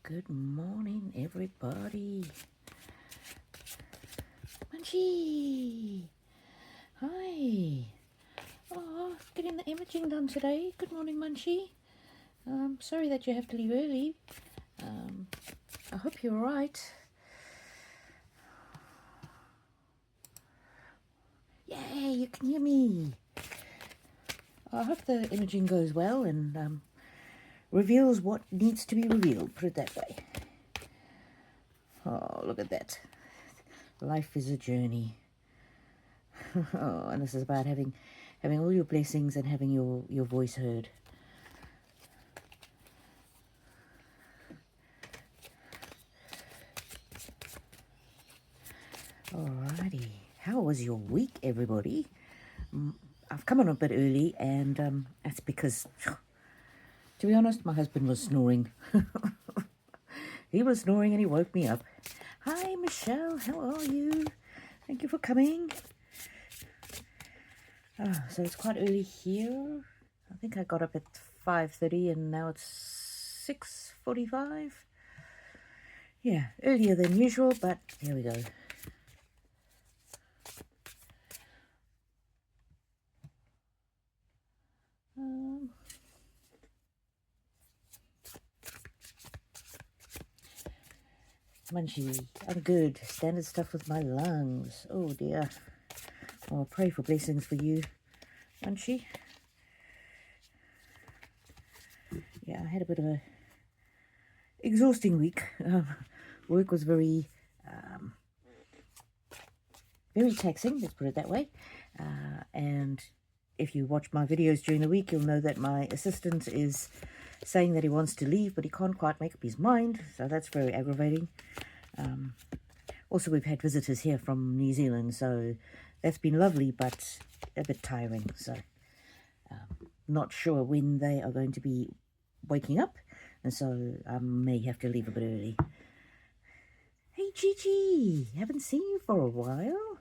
Good morning, everybody. Munchie! Hi! Oh, getting the imaging done today. Good morning, Munchie. Sorry that you have to leave early. I hope you're alright. Yay, you can hear me. I hope the imaging goes well and reveals what needs to be revealed, put it that way. Oh, look at that. Life is a journey. Oh, and this is about having all your blessings and having your voice heard. Alrighty, how was your week, everybody? I've come on a bit early, and that's because, to be honest, my husband was snoring. He was snoring and he woke me up. Hi, Michelle, how are you? Thank you for coming. So it's quite early here. I think I got up at 5:30 and now it's 6:45. Yeah, earlier than usual, but here we go. Munchie, I'm good. Standard stuff with my lungs. Oh dear. I'll pray for blessings for you, Munchie. Yeah, I had a bit of a exhausting week. Work was very taxing, let's put it that way. And if you watch my videos during the week, you'll know that my assistant is saying that he wants to leave, but he can't quite make up his mind, so that's very aggravating. Also, we've had visitors here from New Zealand, so that's been lovely, but a bit tiring. So not sure when they are going to be waking up, and so I may have to leave a bit early. Hey Gigi, haven't seen you for a while.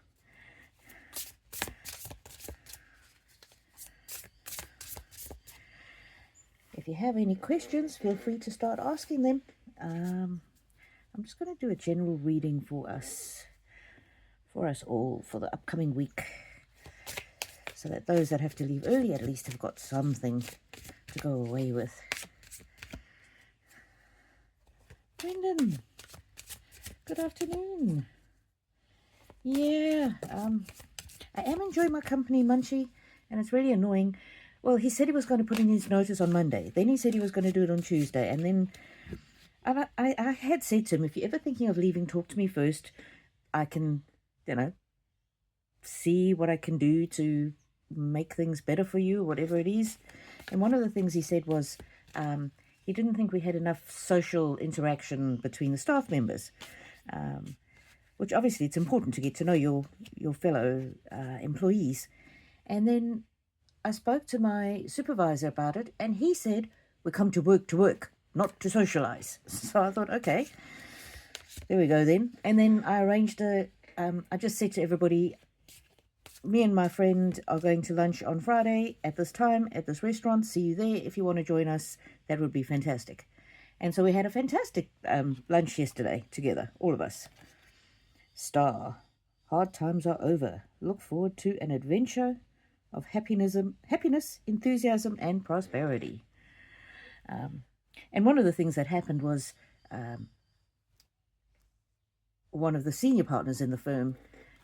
If you have any questions, feel free to start asking them. I'm just going to do a general reading for us all for the upcoming week, so that those that have to leave early at least have got something to go away with. Brendan, good afternoon. Yeah, I am enjoying my company, Munchie, and it's really annoying. Well, he said he was going to put in his notice on Monday. Then he said he was going to do it on Tuesday. And then I had said to him, if you're ever thinking of leaving, talk to me first. I can, see what I can do to make things better for you, whatever it is. And one of the things he said was he didn't think we had enough social interaction between the staff members, which obviously it's important to get to know your fellow employees. And then I spoke to my supervisor about it, and he said, we come to work, not to socialize. So I thought, okay, there we go then. And then I arranged I just said to everybody, me and my friend are going to lunch on Friday at this time, at this restaurant. See you there. If you want to join us, that would be fantastic. And so we had a fantastic lunch yesterday together, all of us. Star, hard times are over. Look forward to an adventure of happiness, enthusiasm, and prosperity. And one of the things that happened was one of the senior partners in the firm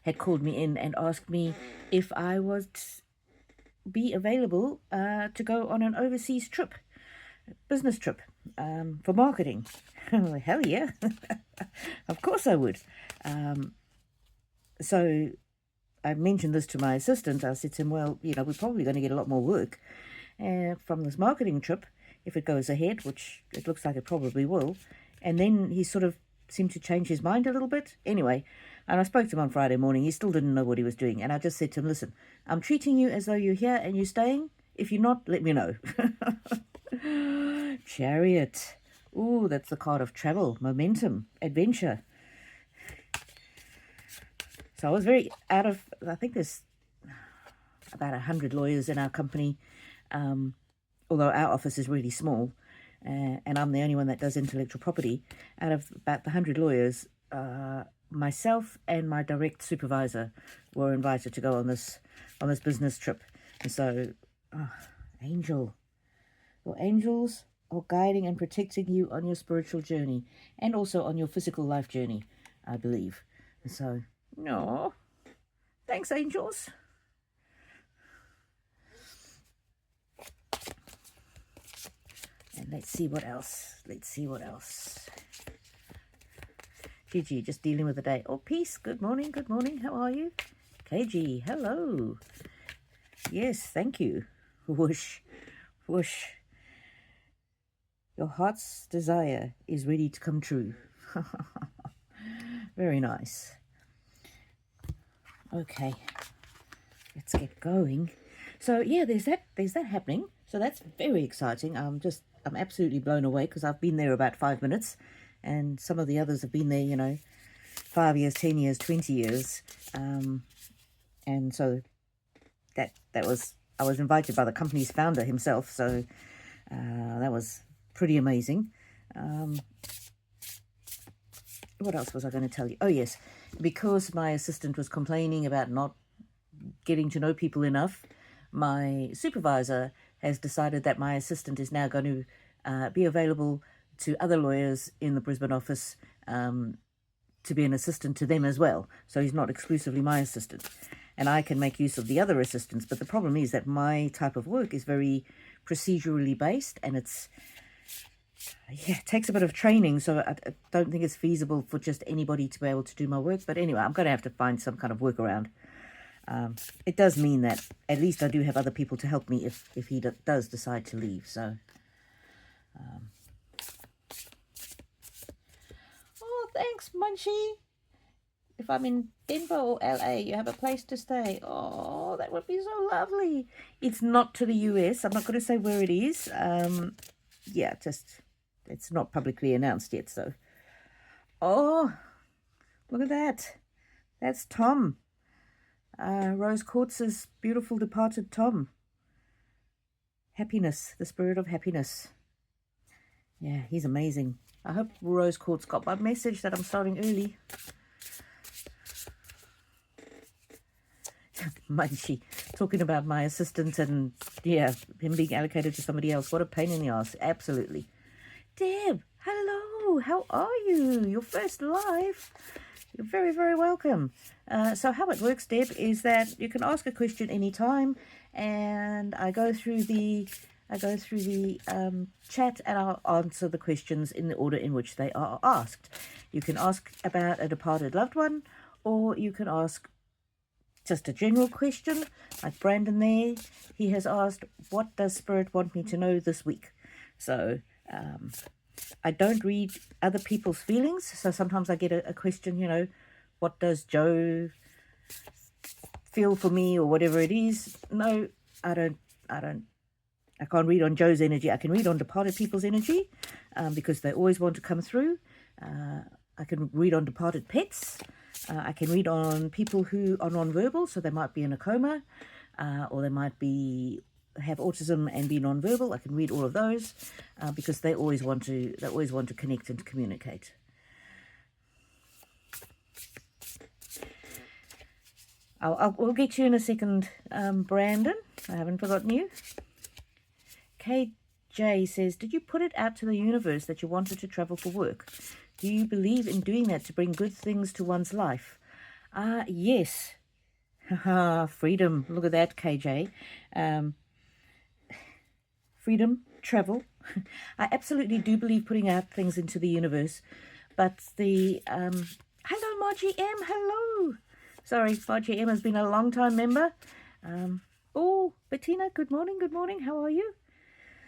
had called me in and asked me if I would be available to go on an overseas trip, business trip, for marketing. Hell yeah, of course I would. So I mentioned this to my assistant. I said to him, well, we're probably going to get a lot more work from this marketing trip if it goes ahead, which it looks like it probably will. And then he sort of seemed to change his mind a little bit. Anyway, and I spoke to him on Friday morning. He still didn't know what he was doing. And I just said to him, listen, I'm treating you as though you're here and you're staying. If you're not, let me know. Chariot. Ooh, that's the card of travel, momentum, adventure. So I was very I think there's about 100 lawyers in our company, although our office is really small. and I'm the only one that does intellectual property. Out of about the 100 lawyers, myself and my direct supervisor were invited to go on this business trip. And so, Angel, your angels are guiding and protecting you on your spiritual journey and also on your physical life journey, I believe. And so, no, thanks, angels. And let's see what else. Gigi, just dealing with the day. Oh, peace. Good morning. How are you? KG, hello. Yes, thank you. Whoosh. Your heart's desire is ready to come true. Very nice. Okay, let's get going. So yeah, there's that happening. So that's very exciting. I'm absolutely blown away because I've been there about 5 minutes, and some of the others have been there, 5 years, 10 years, 20 years. And so I was invited by the company's founder himself. So that was pretty amazing. What else was I going to tell you? Oh yes, because my assistant was complaining about not getting to know people enough, my supervisor has decided that my assistant is now going to be available to other lawyers in the Brisbane office to be an assistant to them as well. So he's not exclusively my assistant. And I can make use of the other assistants. But the problem is that my type of work is very procedurally based, and it takes a bit of training. So I don't think it's feasible for just anybody to be able to do my work. But anyway, I'm going to have to find some kind of workaround. It does mean that at least I do have other people to help me if he does decide to leave. So, oh, thanks, Munchie. If I'm in Denver or LA, you have a place to stay. Oh, that would be so lovely. It's not to the US. I'm not going to say where it is. It's not publicly announced yet. So, oh, look at that. That's Tom. Rose Quartz's beautiful departed Tom. Happiness, the spirit of happiness. Yeah, he's amazing. I hope Rose Quartz got my message that I'm starting early. Munchie, talking about my assistant and, him being allocated to somebody else. What a pain in the ass. Absolutely. Deb, hello. How are you? Your first live. You're very, very welcome. So how it works, Deb, is that you can ask a question anytime, and I go through the chat and I'll answer the questions in the order in which they are asked. You can ask about a departed loved one, or you can ask just a general question, like Brandon there. He has asked, what does Spirit want me to know this week? So I don't read other people's feelings. So sometimes I get a question, what does Joe feel for me or whatever it is? No, I don't. I can't read on Joe's energy. I can read on departed people's energy because they always want to come through. I can read on departed pets. I can read on people who are non-verbal, so they might be in a coma, or they might have autism and be non-verbal. I can read all of those because they always want to connect and to communicate. We'll get you in a second, Brandon. I haven't forgotten you. KJ says, did you put it out to the universe that you wanted to travel for work? Do you believe in doing that to bring good things to one's life? Yes. Freedom. Look at that, KJ. Freedom, travel. I absolutely do believe putting out things into the universe. But hello, Margie M. Hello. Sorry, Margie M has been a long time member. Bettina, good morning. How are you?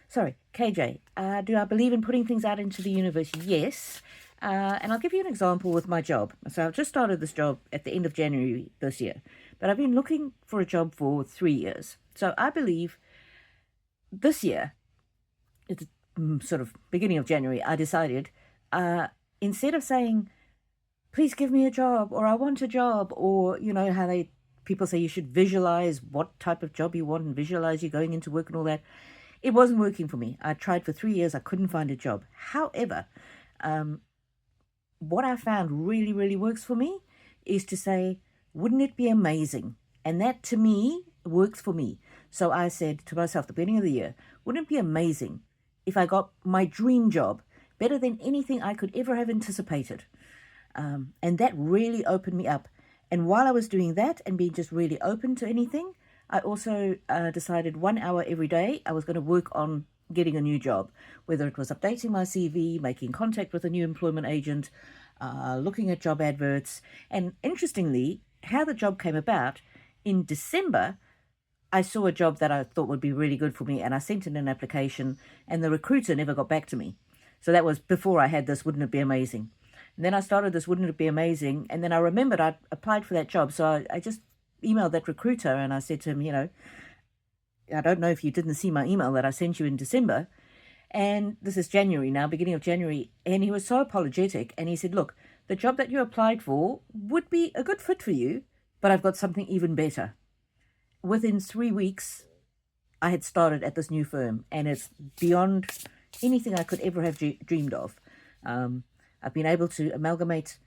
Sorry, KJ, do I believe in putting things out into the universe? Yes. And I'll give you an example with my job. So I've just started this job at the end of January this year, but I've been looking for a job for 3 years. So I believe this year, it's sort of beginning of January, I decided, instead of saying, please give me a job, or I want a job, or, how people say you should visualize what type of job you want and visualize you going into work and all that. it wasn't working for me. I tried for 3 years. I couldn't find a job. However, what I found really, really works for me is to say, wouldn't it be amazing? And that to me works for me. So I said to myself at the beginning of the year, wouldn't it be amazing if I got my dream job, better than anything I could ever have anticipated? And that really opened me up. And while I was doing that and being just really open to anything, I also decided 1 hour every day I was going to work on getting a new job, whether it was updating my CV, making contact with a new employment agent, looking at job adverts. And interestingly, how the job came about, in December, I saw a job that I thought would be really good for me, and I sent in an application, and the recruiter never got back to me. So that was before I had this, wouldn't it be amazing? And then I started this, wouldn't it be amazing? And then I remembered I'd applied for that job. So I just emailed that recruiter and I said to him, I don't know if you didn't see my email that I sent you in December. And this is January now, beginning of January. And he was so apologetic. And he said, look, the job that you applied for would be a good fit for you, but I've got something even better. Within 3 weeks, I had started at this new firm, and it's beyond anything I could ever have dreamed of. I've been able to amalgamate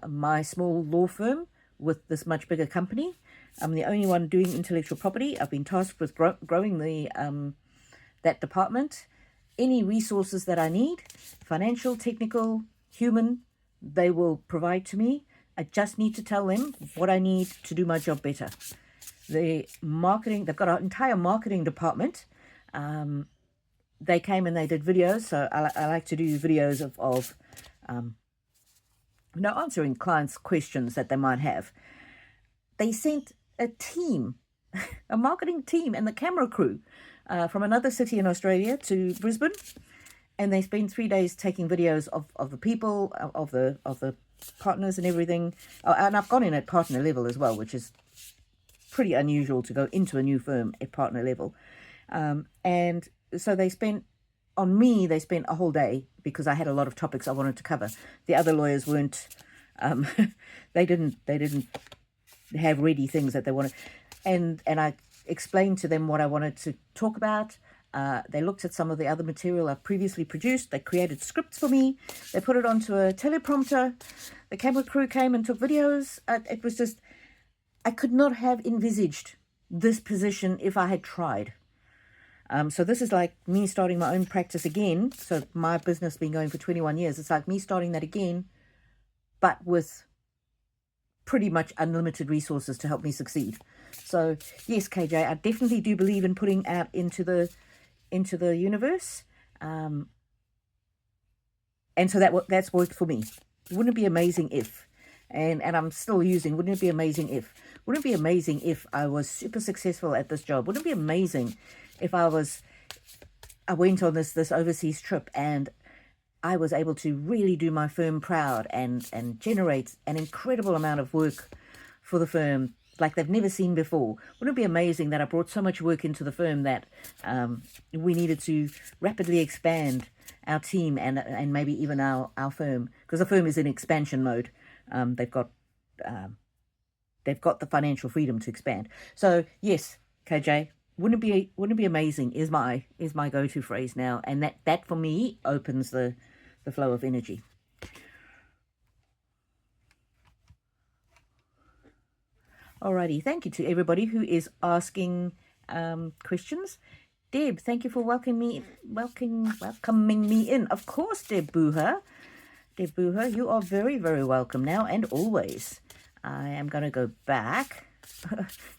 my small law firm with this much bigger company. I'm the only one doing intellectual property. I've been tasked with growing that department. Any resources that I need, financial, technical, human, they will provide to me. I just need to tell them what I need to do my job better. The marketing, they've got an entire marketing department. They came and they did videos. So I like to do videos of answering clients' questions that they might have. They sent a team, a marketing team and the camera crew from another city in Australia to Brisbane. And they spent 3 days taking videos of the people, of the partners and everything. And I've gone in at partner level as well, which is pretty unusual to go into a new firm at partner level. And so they spent a whole day because I had a lot of topics I wanted to cover. The other lawyers weren't, they didn't have ready things that they wanted. And I explained to them what I wanted to talk about. They looked at some of the other material I've previously produced. They created scripts for me. They put it onto a teleprompter. The camera crew came and took videos. It was just, I could not have envisaged this position if I had tried. So this is like me starting my own practice again. So my business been going for 21 years. It's like me starting that again, but with pretty much unlimited resources to help me succeed. So yes, KJ, I definitely do believe in putting out into the universe. And so that's worked for me. Wouldn't it be amazing if, and I'm still using, wouldn't it be amazing if, wouldn't it be amazing if I was super successful at this job? Wouldn't it be amazing if I went on this overseas trip and I was able to really do my firm proud and generate an incredible amount of work for the firm like they've never seen before? Wouldn't it be amazing that I brought so much work into the firm that we needed to rapidly expand our team and maybe even our firm, because the firm is in expansion mode. They've got the financial freedom to expand. So yes, KJ, wouldn't it be amazing is my go-to phrase now, and that for me opens the flow of energy. Alrighty, thank you to everybody who is asking questions. Deb, thank you for welcoming me in. Of course, Deb Booher, you are very, very welcome now and always. I am going to go back.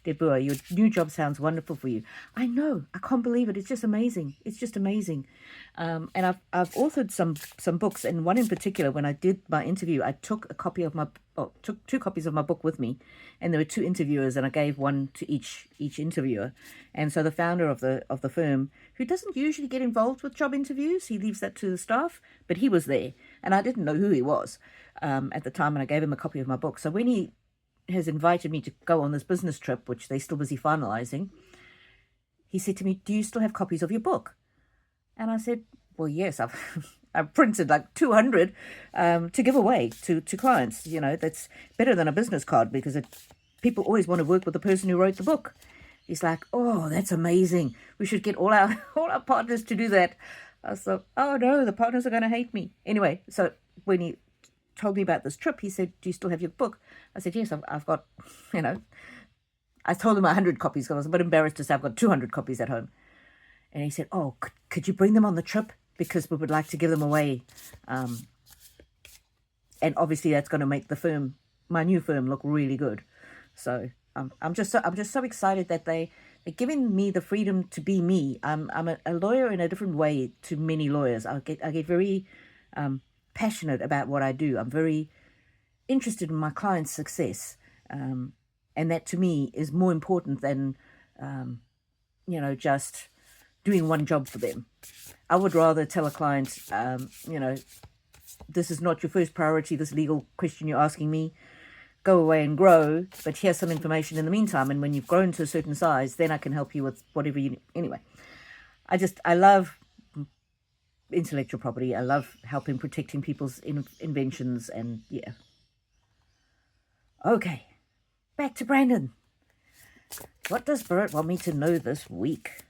Deb Booher, your new job sounds wonderful for you. I know, I can't believe it. It's just amazing. It's just amazing. And I've authored some books, and one in particular, when I did my interview, I took took 2 copies of my book with me, and there were 2 interviewers, and I gave one to each interviewer. And so the founder of the firm, who doesn't usually get involved with job interviews, he leaves that to the staff, but he was there, and I didn't know who he was at the time, and I gave him a copy of my book. So when he has invited me to go on this business trip, which they're still busy finalizing, he said to me, "Do you still have copies of your book?" And I said, "Well, yes, I've printed like 200 to give away to clients. You know, that's better than a business card, because people always want to work with the person who wrote the book." He's like, oh, that's amazing. We should get all our all our partners to do that. I was like, oh no, the partners are going to hate me. Anyway, so when he told me about this trip, he said, do you still have your book? I said, yes, I've got, you know, I told him 100 copies because I was a bit embarrassed to say I've got 200 copies at home. And he said, oh, could you bring them on the trip? Because we would like to give them away. And obviously that's going to make the firm, my new firm, look really good. So I'm just so excited that they're giving me the freedom to be me. I'm a lawyer in a different way to many lawyers. I get very passionate about what I do. I'm very interested in my client's success, and that to me is more important than just doing one job for them. I would rather tell a client, this is not your first priority, this legal question you're asking me. Go away and grow, but here's some information in the meantime. And when you've grown to a certain size, then I can help you with whatever you need. Anyway, I love intellectual property. I love helping protecting people's inventions, and yeah. Okay, back to Brandon. What does Spirit want me to know this week?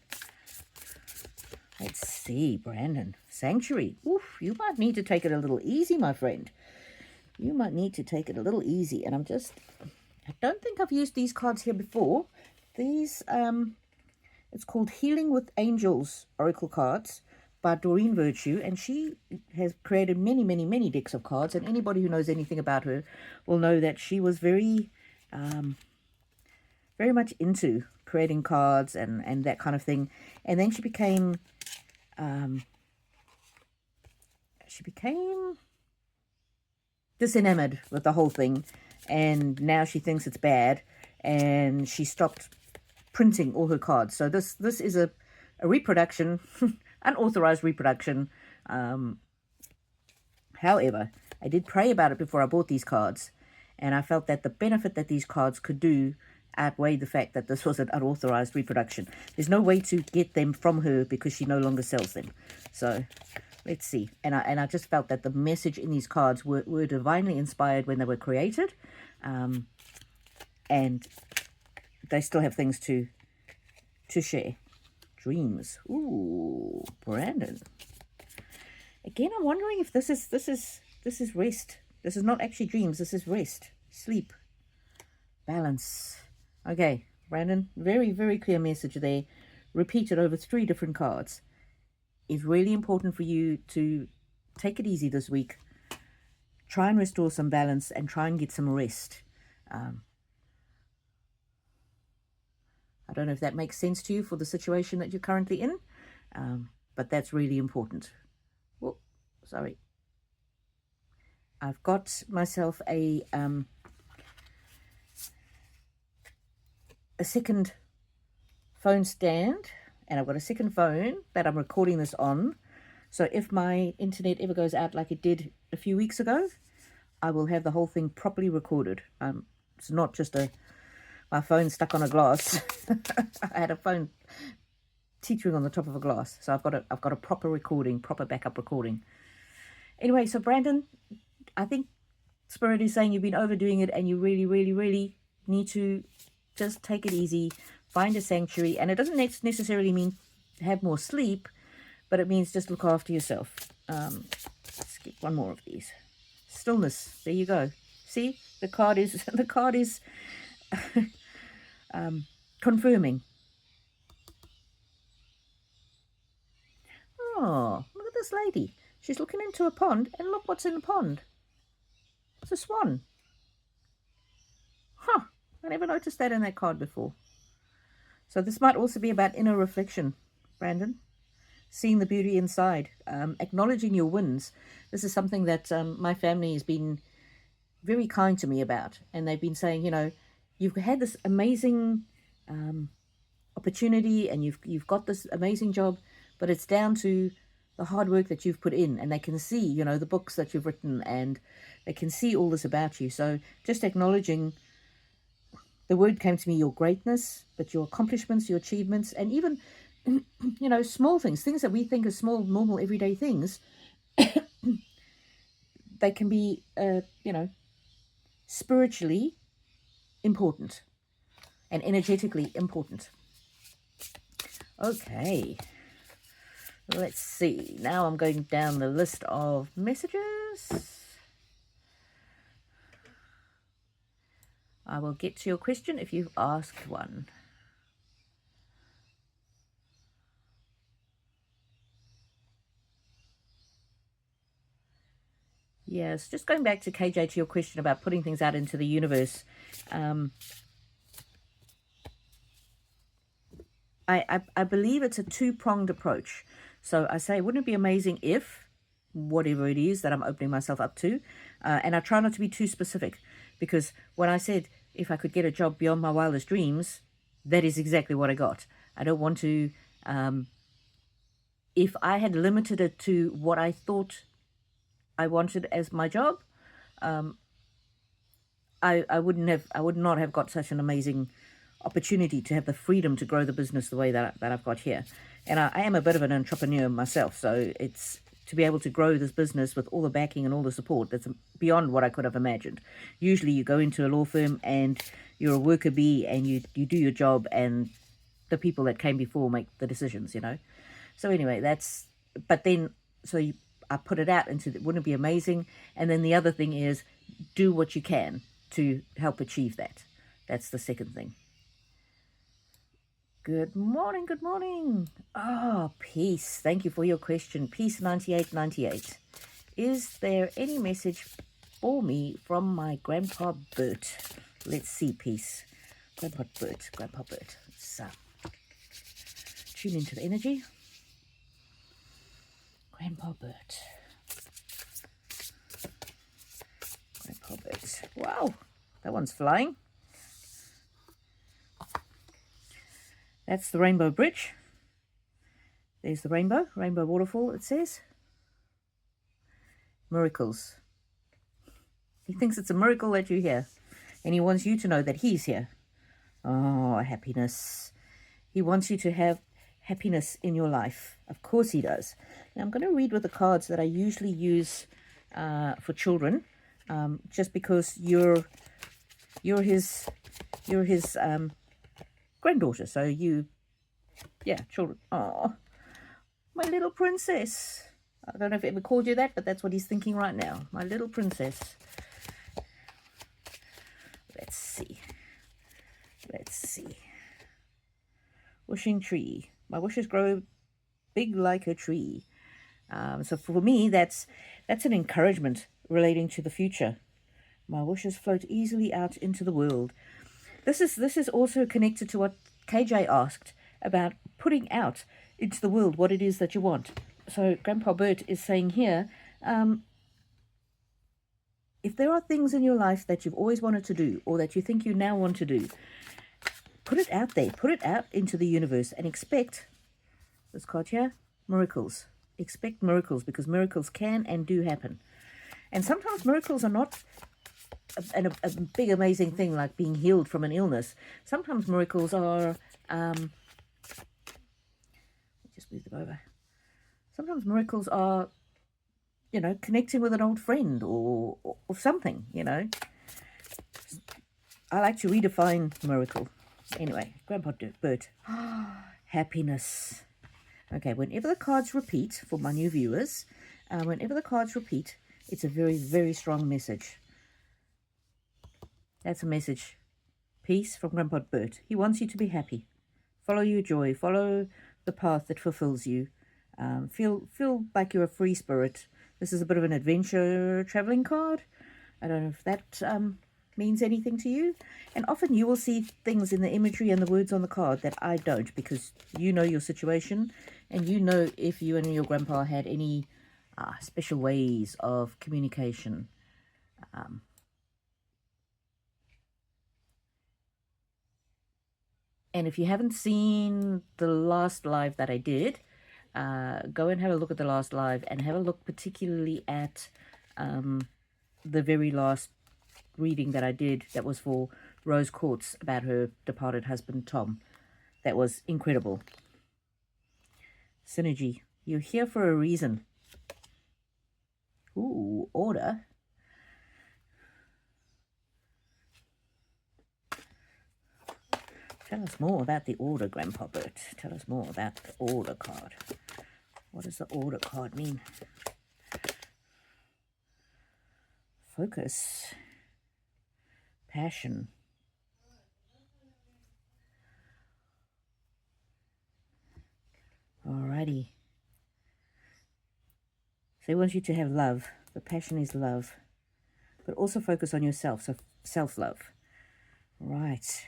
Let's see, Brandon. Sanctuary. Oof, you might need to take it a little easy, my friend. You might need to take it a little easy. And I don't think I've used these cards here before. These, it's called Healing with Angels Oracle Cards by Doreen Virtue. And she has created many, many, many decks of cards. And anybody who knows anything about her will know that she was very much into creating cards and that kind of thing. And then she became disenamored with the whole thing, and now she thinks it's bad, and she stopped printing all her cards. So this is a reproduction, unauthorized reproduction. However, I did pray about it before I bought these cards, and I felt that the benefit that these cards could do outweighed the fact that this was an unauthorized reproduction. There's no way to get them from her because she no longer sells them. So let's see. And I just felt that the message in these cards were divinely inspired when they were created. And they still have things to share. Dreams. Ooh, Brandon. Again, I'm wondering if this is rest. This is not actually dreams. This is rest. Sleep. Balance. Okay, Brandon, very, very clear message there. Repeated over 3 different cards. It's really important for you to take it easy this week. Try and restore some balance and try and get some rest. I don't know if that makes sense to you for the situation that you're currently in, but that's really important. Oh, sorry. I've got myself a second phone stand, and I've got a second phone that I'm recording this on. So if my internet ever goes out like it did a few weeks ago, I will have the whole thing properly recorded. It's not just my phone stuck on a glass. I had a phone teetering on the top of a glass. So I've got a proper recording, proper backup recording. Anyway, so Brandon, I think Spirit is saying you've been overdoing it, and you really, really, really need to just take it easy, find a sanctuary. And it doesn't necessarily mean have more sleep, but it means just look after yourself. Let's get one more of these. Stillness. There you go. See, the card is confirming. Oh, look at this lady. She's looking into a pond, and look what's in the pond. It's a swan. Huh. I never noticed that in that card before. So this might also be about inner reflection, Brandon. Seeing the beauty inside. Acknowledging your wins. This is something that my family has been very kind to me about. And they've been saying, you've had this amazing opportunity, and you've got this amazing job, but it's down to the hard work that you've put in. And they can see, the books that you've written, and they can see all this about you. So just acknowledging, the word came to me, your greatness, but your accomplishments, your achievements, and even, small things that we think are small, normal, everyday things, they can be, spiritually important and energetically important. Okay, let's see. Now I'm going down the list of messages. I will get to your question if you've asked one. Yes, just going back to KJ, to your question about putting things out into the universe. I believe it's a two-pronged approach. So I say, wouldn't it be amazing if, whatever it is that I'm opening myself up to, and I try not to be too specific, because when I said if I could get a job beyond my wildest dreams, that is exactly what I got. I don't want to, if I had limited it to what I thought I wanted as my job, I would not have got such an amazing opportunity to have the freedom to grow the business the way that I've got here. And I am a bit of an entrepreneur myself, so it's to be able to grow this business with all the backing and all the support that's beyond what I could have imagined. Usually you go into a law firm and you're a worker bee and you do your job and the people that came before make the decisions, So anyway, I put it out into, wouldn't it be amazing? And then the other thing is, do what you can to help achieve that. That's the second thing. Good morning, good morning. Peace. Thank you for your question. Peace 9898. Is there any message for me from my Grandpa Bert? Let's see, Peace. Grandpa Bert. Let's tune into the energy. Grandpa Bert. Wow, that one's flying. That's the Rainbow Bridge. There's the rainbow waterfall, it says. Miracles. He thinks it's a miracle that you're here. And he wants you to know that he's here. Oh, happiness. He wants you to have happiness in your life. Of course he does. Now I'm going to read with the cards that I usually use for children. Just because you're his granddaughter, so children. Oh, my little princess. I don't know if I ever called you that, but that's what he's thinking right now. My little princess. Let's see. Wishing tree. My wishes grow big like a tree. So for me, that's an encouragement relating to the future. My wishes float easily out into the world. This is also connected to what KJ asked about putting out into the world what it is that you want. So Grandpa Bert is saying here, if there are things in your life that you've always wanted to do or that you think you now want to do, put it out there. Put it out into the universe and expect, this card here, miracles. Expect miracles, because miracles can and do happen. And sometimes miracles are not a big amazing thing like being healed from an illness. Sometimes miracles are just move them over. Sometimes miracles are connecting with an old friend or something. I like to redefine miracle. Anyway, Grandpa Bert. Happiness. Okay, whenever the cards repeat, for my new viewers, it's a very, very strong message. That's a message. Peace from Grandpa Bert. He wants you to be happy. Follow your joy. Follow the path that fulfills you. Feel like you're a free spirit. This is a bit of an adventure traveling card. I don't know if that means anything to you. And often you will see things in the imagery and the words on the card that I don't, because you know your situation and you know if you and your grandpa had any special ways of communication. And if you haven't seen the last live that I did, go and have a look at the last live and have a look particularly at the very last reading that I did that was for Rose Quartz about her departed husband, Tom. That was incredible. Synergy. You're here for a reason. Ooh, order. Tell us more about the order, Grandpa Bert. Tell us more about the order card. What does the order card mean? Focus. Passion. Alrighty. So he wants you to have love. The passion is love. But also focus on yourself. So self-love. Right.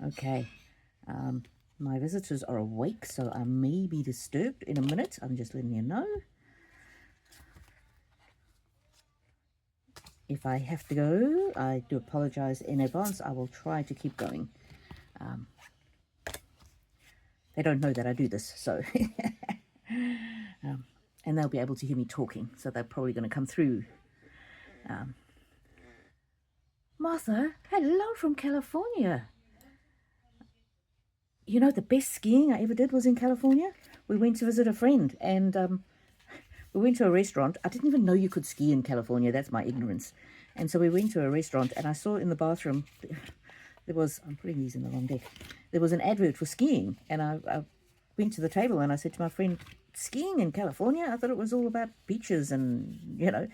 Okay. My visitors are awake, so I may be disturbed in a minute. I'm just letting you know. If I have to go, I do apologize in advance. I will try to keep going. They don't know that I do this, so... and they'll be able to hear me talking, so they're probably going to come through. Martha, hello from California. You know, the best skiing I ever did was in California. We went to visit a friend, and we went to a restaurant. I didn't even know you could ski in California. That's my ignorance. And so we went to a restaurant, and I saw in the bathroom, there was, I'm putting these in the wrong deck, there was an advert for skiing. And I went to the table, and I said to my friend, skiing in California? I thought it was all about beaches and, you know.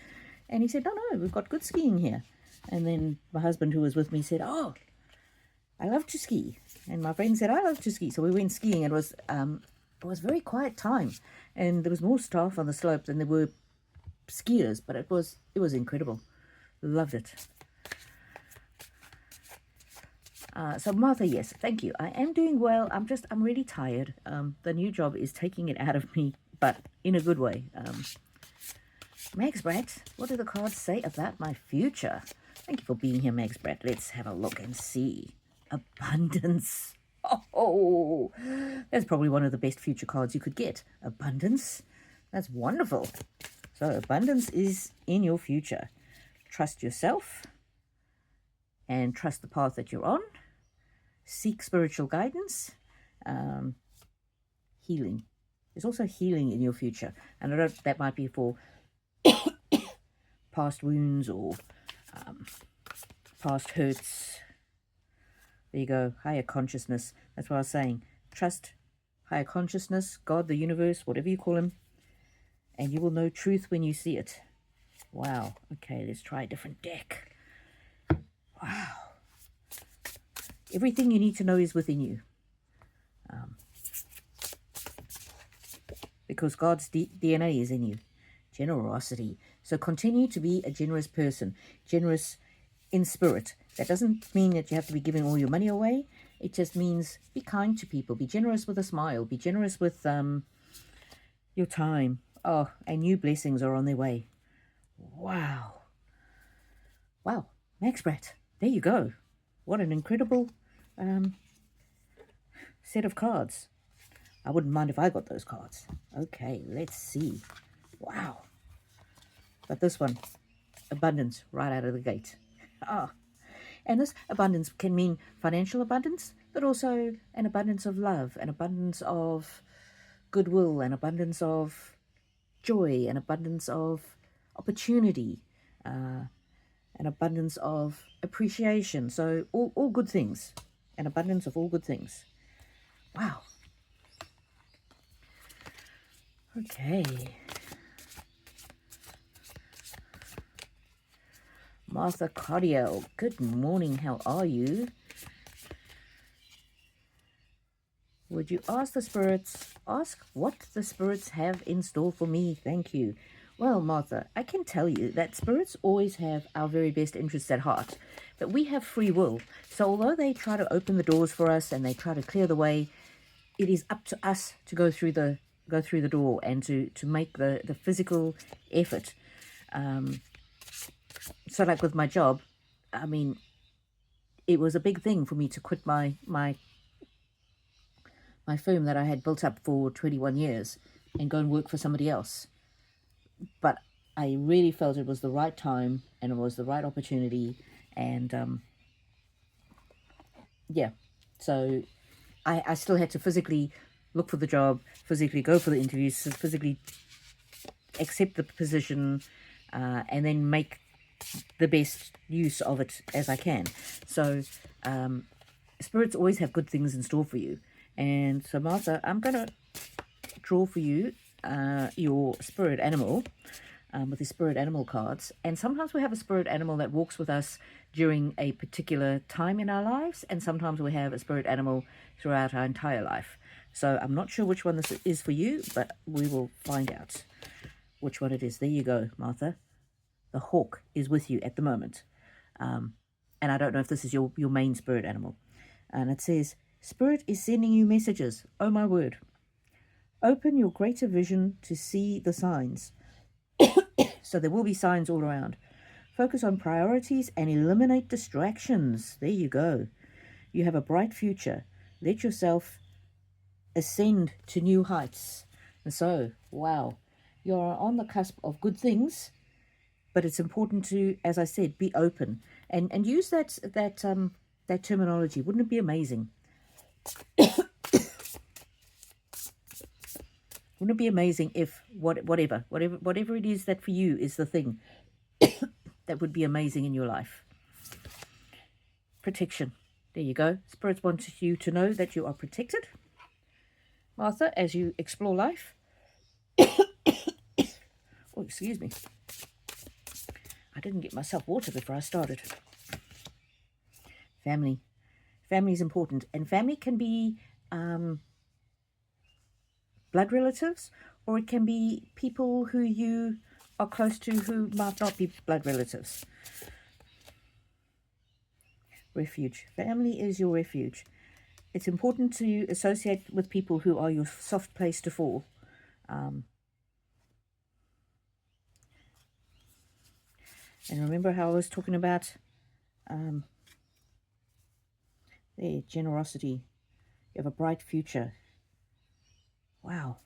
And he said, no, we've got good skiing here. And then my husband, who was with me, said, oh, I love to ski. And my friend said, I love to ski. So we went skiing. It was a very quiet time. And there was more staff on the slope than there were skiers. But it was incredible. Loved it. So Martha, yes, thank you. I am doing well. I'm really tired. The new job is taking it out of me, but in a good way. Mags Brat, what do the cards say about my future? Thank you for being here, Mags Brat. Let's have a look and see. Abundance. Oh, that's probably one of the best future cards you could get. Abundance. That's wonderful. So abundance is in your future. Trust yourself and trust the path that you're on. Seek spiritual guidance. Healing. There's also healing in your future. And I don't, that might be for past wounds or past hurts. There you go. Higher consciousness. That's what I was saying. Trust higher consciousness, God, the universe, whatever you call him. And you will know truth when you see it. Wow. Okay, let's try a different deck. Wow. Everything you need to know is within you. Because God's DNA is in you. Generosity. So continue to be a generous person. Generous in spirit. That doesn't mean that you have to be giving all your money away. It just means be kind to people. Be generous with a smile. Be generous with your time. Oh, and new blessings are on their way. Wow. Wow. Mags Brat. There you go. What an incredible set of cards. I wouldn't mind if I got those cards. Okay, let's see. Wow. But this one, abundance right out of the gate. Ah. And this abundance can mean financial abundance, but also an abundance of love, an abundance of goodwill, an abundance of joy, an abundance of opportunity, an abundance of appreciation. So all good things, an abundance of all good things. Wow. Okay. Martha Cardiel, good morning. How are you? Would you ask what the spirits have in store for me? Thank you. Well, Martha, I can tell you that spirits always have our very best interests at heart, but we have free will. So although they try to open the doors for us and they try to clear the way, it is up to us to go through the door and to make the physical effort. So like with my job, I mean, it was a big thing for me to quit my firm that I had built up for 21 years and go and work for somebody else. But I really felt it was the right time and it was the right opportunity. And yeah, so I still had to physically look for the job, physically go for the interviews, physically accept the position, and then make the best use of it as I can. So spirits always have good things in store for you. And so, Martha, I'm going to draw for you your spirit animal with the spirit animal cards. And sometimes we have a spirit animal that walks with us during a particular time in our lives, and sometimes we have a spirit animal throughout our entire life. So I'm not sure which one this is for you, but we will find out which one it is. There you go, Martha. The hawk is with you at the moment. And I don't know if this is your main spirit animal. And it says, Spirit is sending you messages. Oh, my word. Open your greater vision to see the signs. So there will be signs all around. Focus on priorities and eliminate distractions. There you go. You have a bright future. Let yourself ascend to new heights. And so, wow, you're on the cusp of good things, but it's important to, as I said, be open and use that terminology. Wouldn't it be amazing? Wouldn't it be amazing if whatever it is that for you is the thing that would be amazing in your life? Protection. There you go. Spirits want you to know that you are protected, Martha, as you explore life. Oh, excuse me. I didn't get myself water before I started. Family. Family is important. And family can be blood relatives, or it can be people who you are close to who might not be blood relatives. Refuge. Family is your refuge. It's important to associate with people who are your soft place to fall. And remember how I was talking about generosity. You have a bright future. Wow.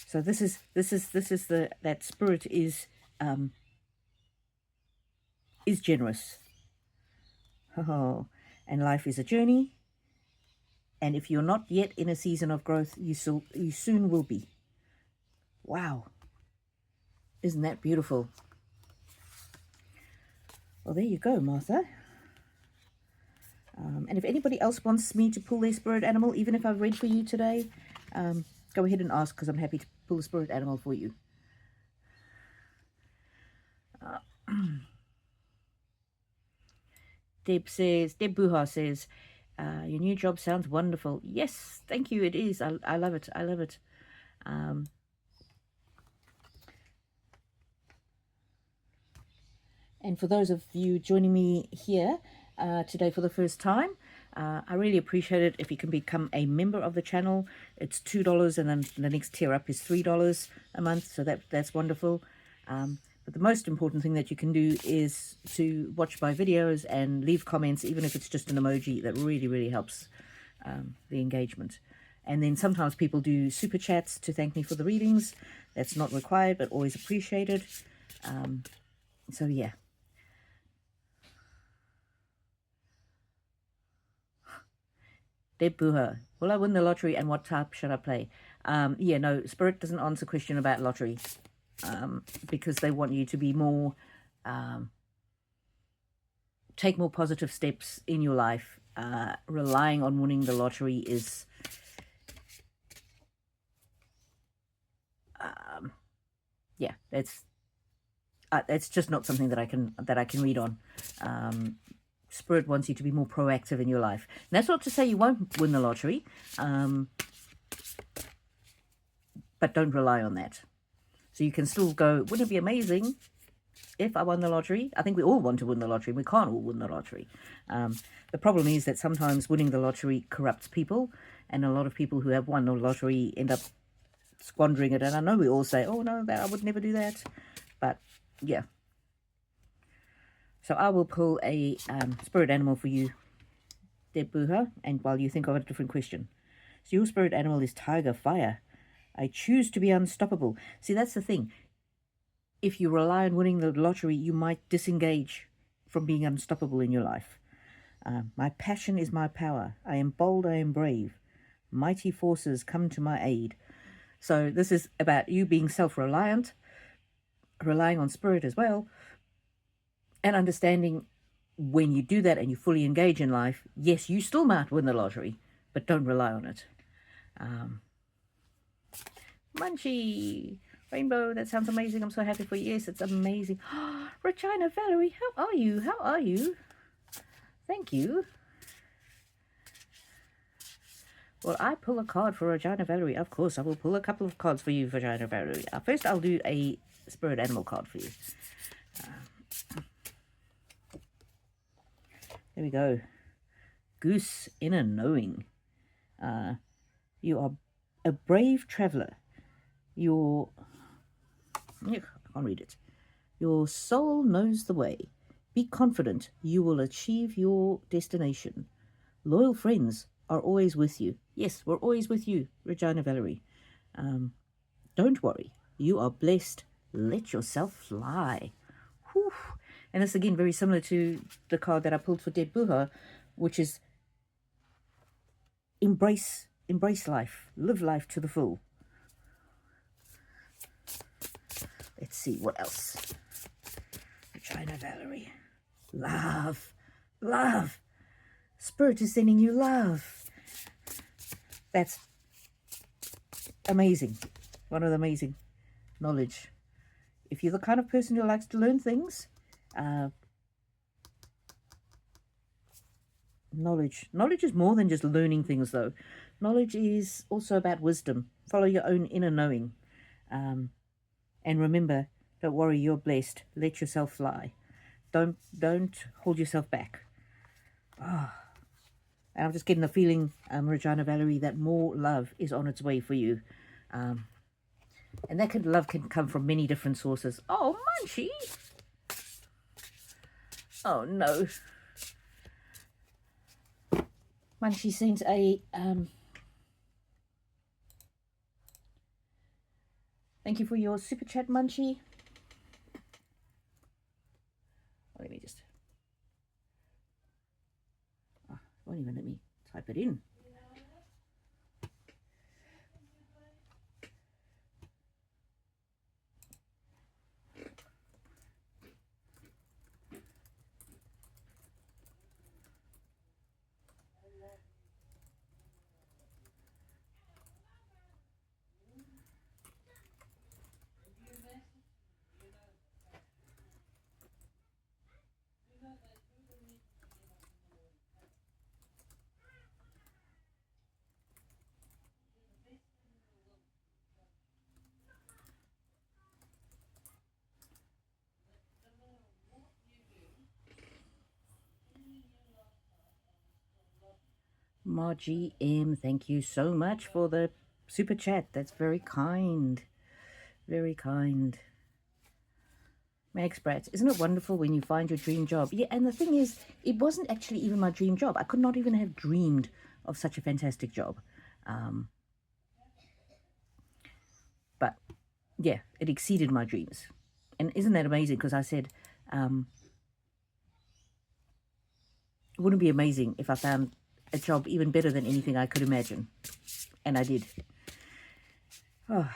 So this is that spirit is generous. Oh, and life is a journey. And if you're not yet in a season of growth, you soon will be. Wow. Isn't that beautiful? Well, there you go, Martha. And if anybody else wants me to pull their spirit animal, even if I've read for you today, go ahead and ask, because I'm happy to pull a spirit animal for you. Deb Buha says, your new job sounds wonderful. Yes, thank you. It is. I love it. I love it. And for those of you joining me here today for the first time, I really appreciate it if you can become a member of the channel. It's $2, and then the next tier up is $3 a month, so that's wonderful. But the most important thing that you can do is to watch my videos and leave comments, even if it's just an emoji. That really, really helps the engagement. And then sometimes people do super chats to thank me for the readings. That's not required, but always appreciated. So yeah. Deb Buha, will I win the lottery and what type should I play? Yeah, no, Spirit doesn't answer question about lottery because they want you to be more, take more positive steps in your life. Relying on winning the lottery is, yeah, that's just not something that I can read on. Spirit wants you to be more proactive in your life. And that's not to say you won't win the lottery, but don't rely on that. So you can still go, wouldn't it be amazing if I won the lottery? I think we all want to win the lottery. We can't all win the lottery. The problem is that sometimes winning the lottery corrupts people, and a lot of people who have won the lottery end up squandering it. And I know we all say, oh no, I would never do that. But yeah. So I will pull a spirit animal for you, Deb Buha, and while you think of a different question. So your spirit animal is Tiger Fire. I choose to be unstoppable. See, that's the thing. If you rely on winning the lottery, you might disengage from being unstoppable in your life. My passion is my power. I am bold, I am brave. Mighty forces come to my aid. So this is about you being self-reliant, relying on spirit as well, and understanding when you do that and you fully engage in life, yes, you still might win the lottery, but don't rely on it. Munchie, Rainbow, that sounds amazing. I'm so happy for you. Yes, it's amazing. Regina Valerie, how are you? How are you? Thank you. Well, I pull a card for Regina Valerie. Of course, I will pull a couple of cards for you, Regina Valerie. First, I'll do a spirit animal card for you. There we go. Goose Inner Knowing. You are a brave traveler. I can't read it. Your soul knows the way. Be confident you will achieve your destination. Loyal friends are always with you. Yes, we're always with you, Regina Valerie. Don't worry. You are blessed. Let yourself fly. Whew. And this again very similar to the card that I pulled for Deb Buha, which is embrace life. Live life to the full. Let's see what else. Regina Valerie. Love. Love. Spirit is sending you love. That's amazing. One of the amazing knowledge. If you're the kind of person who likes to learn things, knowledge is more than just learning things, though. Knowledge is also about wisdom. Follow your own inner knowing. And remember, don't worry, you're blessed. Let yourself fly. Don't hold yourself back. And I'm just getting the feeling, Regina Valerie, that more love is on its way for you. And that love can come from many different sources. Oh, Munchie! Oh, no. Munchie sent a... Thank you for your super chat, Munchie. Let me just... won't even let me type it in. Margie M, thank you so much for the super chat. That's very kind. Very kind. Max Bratz, isn't it wonderful when you find your dream job? Yeah, and the thing is, it wasn't actually even my dream job. I could not even have dreamed of such a fantastic job. But, yeah, it exceeded my dreams. And isn't that amazing? Because I said, wouldn't it be amazing if I found a job even better than anything I could imagine? And I did. Oh.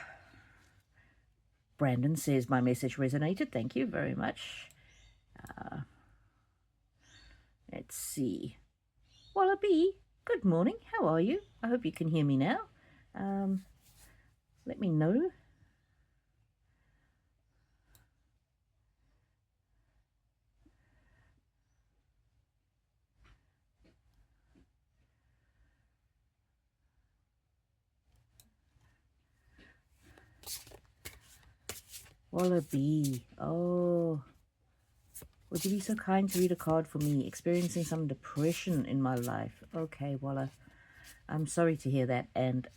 Brandon says my message resonated. Thank you very much. Let's see. Wallaby, good morning. How are you? I hope you can hear me now. Let me know. Wallaby. Oh. Would you be so kind to read a card for me? Experiencing some depression in my life. Okay, Walla. I'm sorry to hear that. And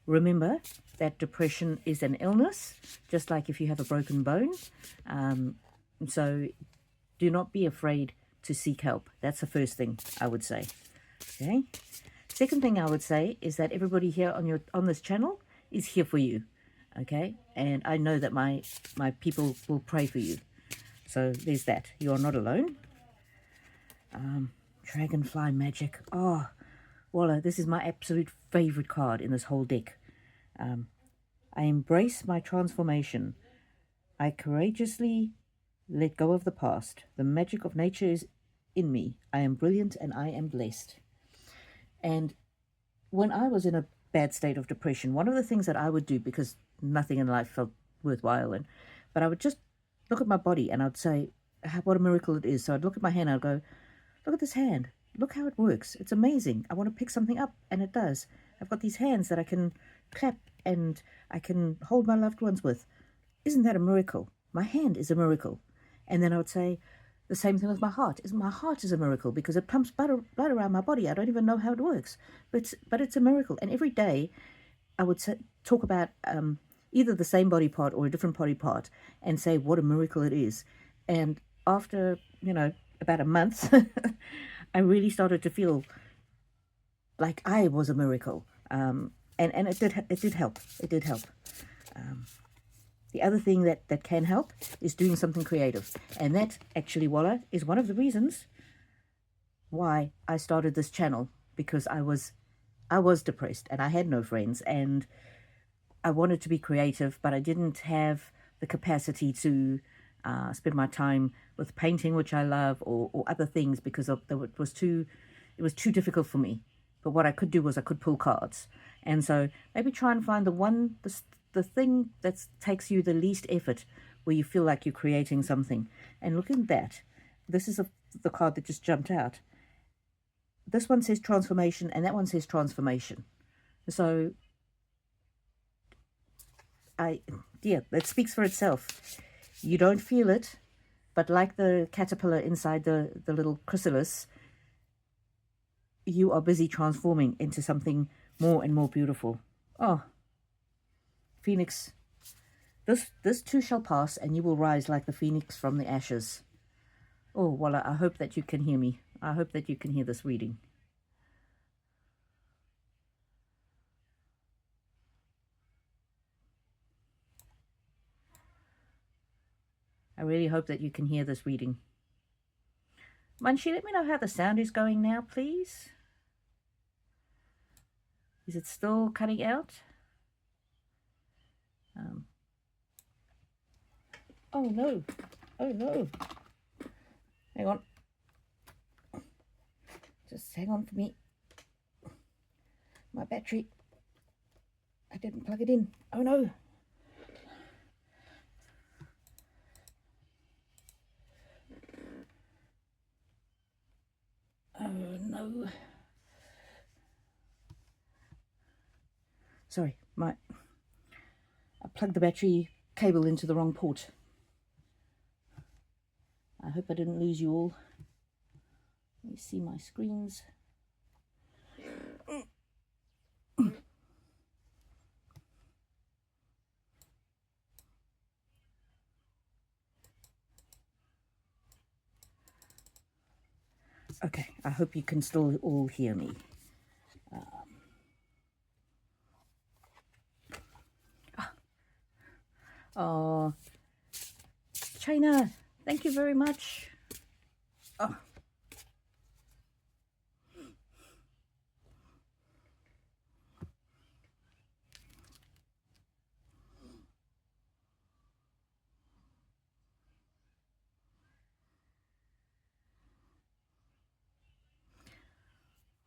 remember that depression is an illness, just like if you have a broken bone. So do not be afraid to seek help. That's the first thing I would say. Okay. Second thing I would say is that everybody here on this channel is here for you. Okay, and I know that my people will pray for you. So there's that. You are not alone. Dragonfly Magic. Oh, Walla, this is my absolute favorite card in this whole deck. I embrace my transformation. I courageously let go of the past. The magic of nature is in me. I am brilliant and I am blessed. And when I was in a bad state of depression, one of the things that I would do, because nothing in life felt worthwhile, but I would just look at my body and I'd say, what a miracle it is. So I'd look at my hand and I'd go, look at this hand. Look how it works. It's amazing. I want to pick something up, and it does. I've got these hands that I can clap and I can hold my loved ones with. Isn't that a miracle? My hand is a miracle. And then I would say the same thing with my heart. My heart is a miracle because it pumps blood around my body. I don't even know how it works, but it's a miracle. And every day I would talk about either the same body part or a different body part and say what a miracle it is. And after, about a month, I really started to feel like I was a miracle. And it did help. It did help. The other thing that can help is doing something creative. And that actually, Walla, is one of the reasons why I started this channel, because I was depressed and I had no friends and I wanted to be creative, but I didn't have the capacity to spend my time with painting, which I love, or other things, because it was too difficult for me. But what I could do was I could pull cards. And so maybe try and find the thing that takes you the least effort, where you feel like you're creating something. And look at that. This is the card that just jumped out. This one says transformation and that one says transformation. So that speaks for itself. You don't feel it, but like the caterpillar inside the little chrysalis, you are busy transforming into something more and more beautiful. Oh, Phoenix, this too shall pass, and you will rise like the phoenix from the ashes. Oh, well, I hope that you can hear me. I hope that you can hear this reading. I really hope that you can hear this reading. Munchie, let me know how the sound is going now, please. Is it still cutting out? Oh no. Oh no. Hang on. Just hang on for me. My battery. I didn't plug it in. Oh no. Oh no. Sorry, I plugged the battery cable into the wrong port. I hope I didn't lose you all. Let me see my screens. Okay, I hope you can still all hear me. Oh, China, thank you very much. Oh.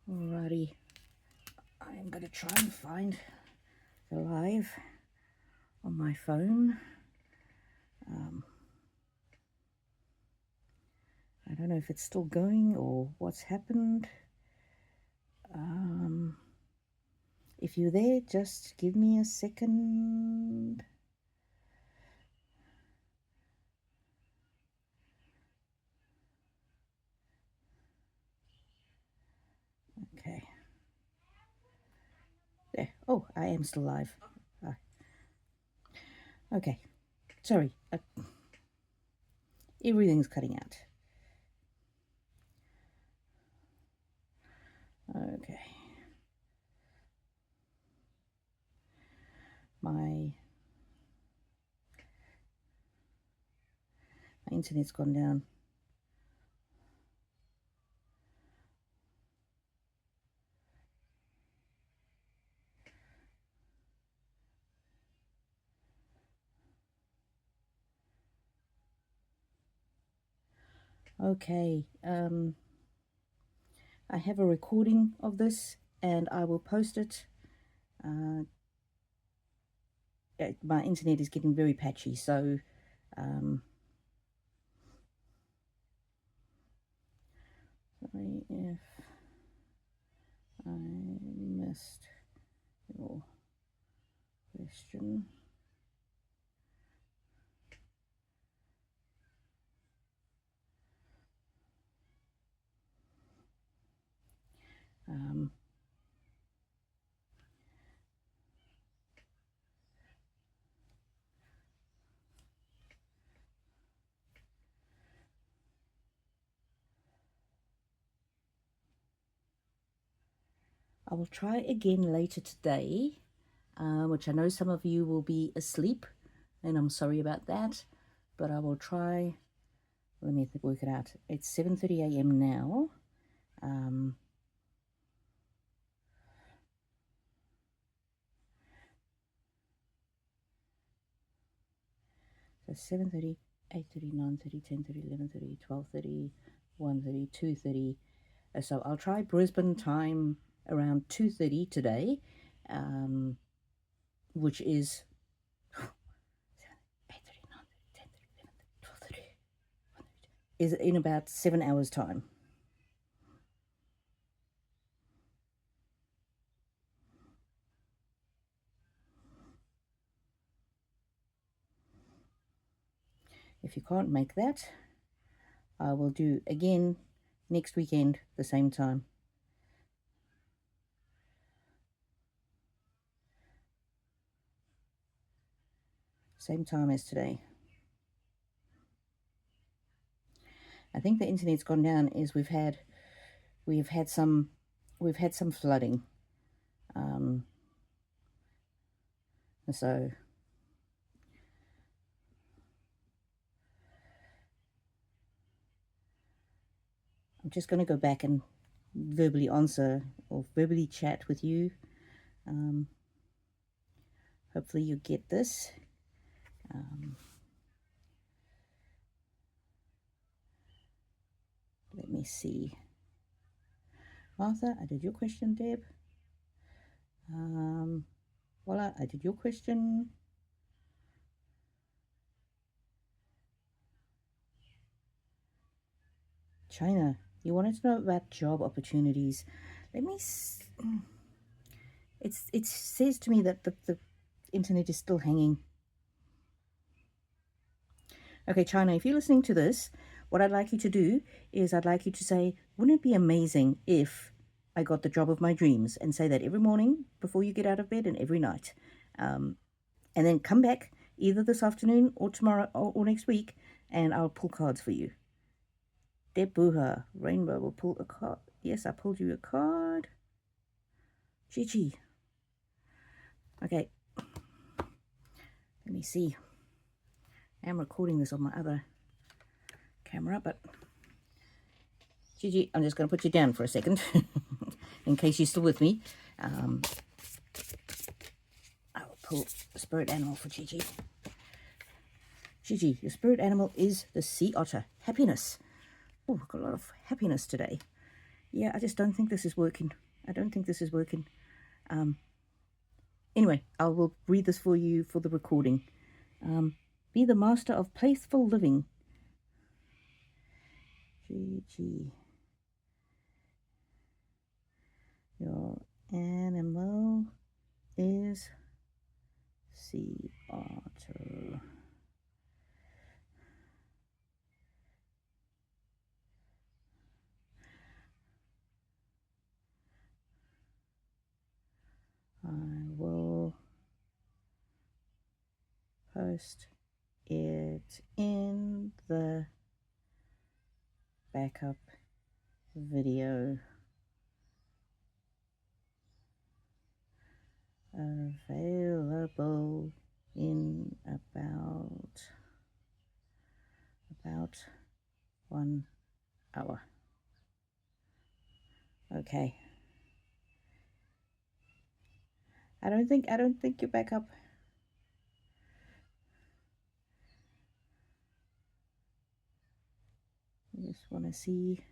Alrighty, I'm going to try and find the live on my phone. I don't know if it's still going or what's happened. If you're there, just give me a second. Okay. There. Oh, I am still live. Okay. Sorry. Everything's cutting out. Okay. My internet's gone down. Okay, I have a recording of this and I will post it. My internet is getting very patchy, so sorry if I missed your question. I will try again later today, which I know some of you will be asleep, and I'm sorry about that, but I will try. Let me work it out. It's 7:30 a.m. now. So 7:30, 8:30, 9:30, 10:30, 11:30, 12:30, 1:30, 2:30. So I'll try Brisbane time around 2:30 today, which is 8:30, 9:30, 10:30, 11:30, 12:30, 1:30, is in about 7 hours time. If you can't make that, I will do again next weekend, the same time. Same time as today. I think the internet's gone down is we've had some flooding. So I'm just going to go back and verbally answer or verbally chat with you. Hopefully you get this. Let me see. Martha, I did your question. Deb. Voila, I did your question. China, you wanted to know about job opportunities. Let me. It says to me that the internet is still hanging. Okay, China, if you're listening to this, what I'd like you to do is I'd like you to say, wouldn't it be amazing if I got the job of my dreams, and say that every morning before you get out of bed and every night. And then come back either this afternoon or tomorrow or next week, and I'll pull cards for you. Debuha, Rainbow will pull a card. Yes, I pulled you a card. Gigi. Okay. Let me see. I am recording this on my other camera, but Gigi, I'm just going to put you down for a second in case you're still with me. I will pull a spirit animal for Gigi. Gigi, your spirit animal is the sea otter. Happiness. Oh, we've got a lot of happiness today. Yeah, I just don't think this is working. I don't think this is working. Anyway, I will read this for you for the recording. Be the master of playful living. Gigi. Your animal is sea otter. I will post it in the backup video available in about 1 hour. Okay. I don't think you're back up. I just want to see.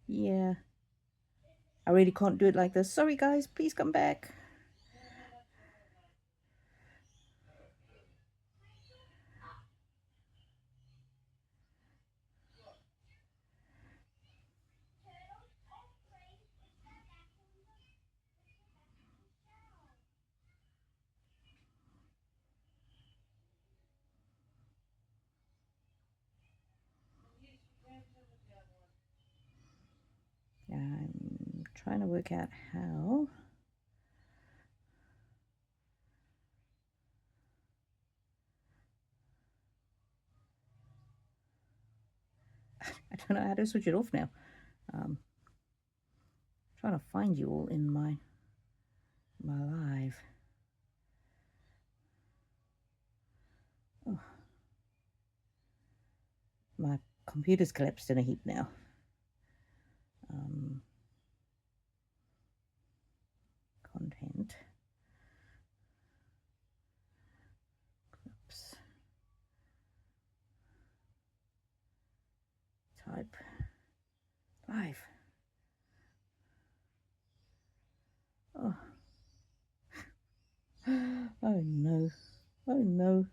Yeah, I really can't do it like this. Sorry, guys. Please come back. I'm trying to work out how. I don't know how to switch it off now. Trying to find you all in my live. Oh, my computer's collapsed in a heap now. Content. Oops. Type. Live. Oh. Oh no. Oh no.